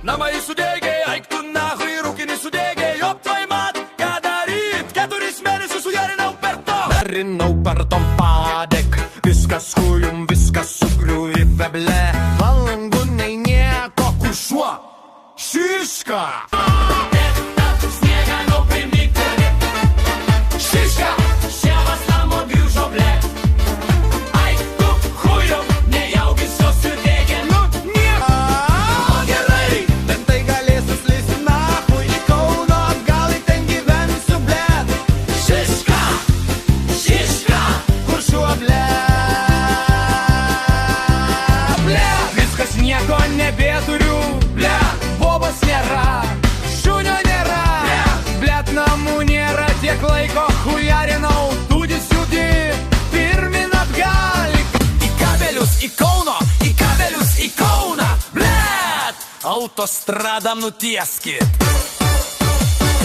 namai sudegė, eik tu nahui, rūkinį sudegė, jop tvai mat, ką daryt, 4 mėnesius sujarinau per to. Darinau per tom padėk, viskas kujum, viskas sugriuvi veble, valangų nei nieko, kur šuo, šiška. Nebeturiu, blet, bobos nėra, šunio nėra, blet, namų nėra, tiek laiko hujarinau, tūdis judi, pirmin atgal. Į kabelius, į Kauno, į kabelius, į Kauną, blet, autostradam nutieskit.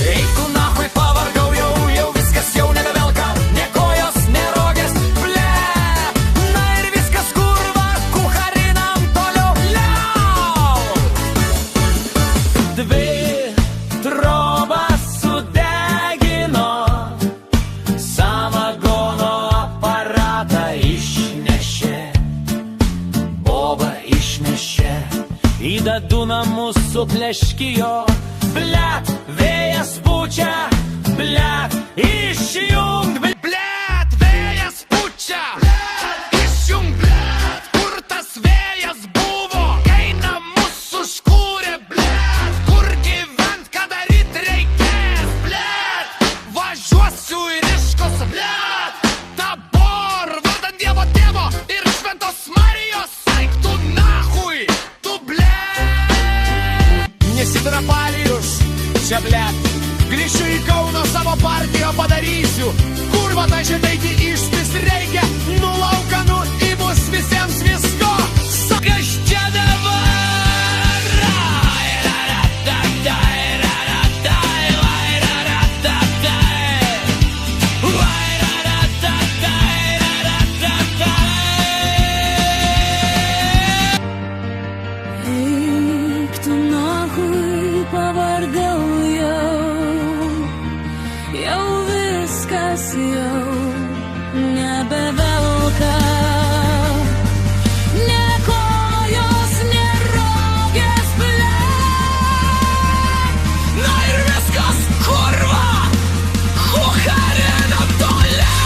Eik tu nahui, pavargau jau viskas jau nebevelka, ne kojos, ne rogės, blet, na ir viskas kurva, kucharinam toliau liau. Dvi trobas sudegino, samagono aparatą išnešė, boba išnešė, į dadų namus supleškijo, blet, vėjas pučia, blet, išjung, blet, vėjas pučia, blet, išjung, blet, kur tas vėjas buvo, kai namus užkūrė, blet, kur gyvent, ką daryt reikės, blet, važiuosiu į Riškos, blet, dabar, vardant Dievo tėvo ir Šventos Marijos, eik tu nahui, tu blet. Nesitrapalijus, čia blet, grįšiu į Kauną, savo partiją padarysiu, kurva tai žitaigi išpis reikia, nulaukanu, įbus visiems visko, sakas čia dabar. Eik tu nahui, pavargau jau viskas jau nebevelka, ne kojos, ne rogės, blet, Na ir viskas, kurva, hucharinam toliau.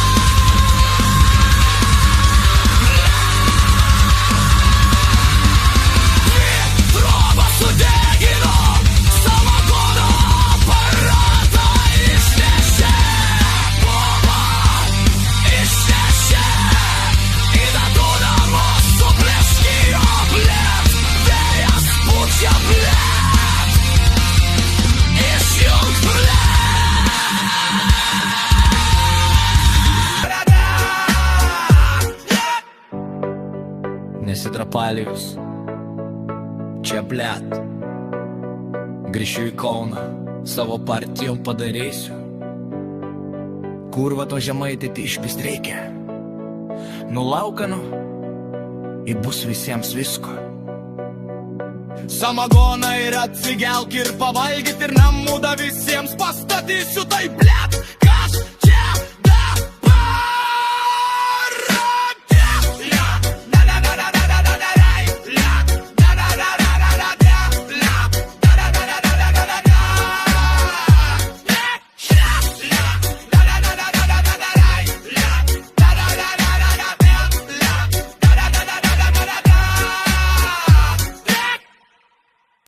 Trobą sudegino, samagono aparatą išnešė, boba išnešė, į dadų namus supleškijo, blet, vėjas pučia, blet, išjung, blet. Nesitrapalijus, čia blet, grįšiu į Kauną, savo partijom padarysiu, kurva to žemaitį išpist reikia, nulaukanu, įbus visiems visko. Samagoną ir atsigelk ir pavalgyt ir namudą visiems pastatysiu, tai blet.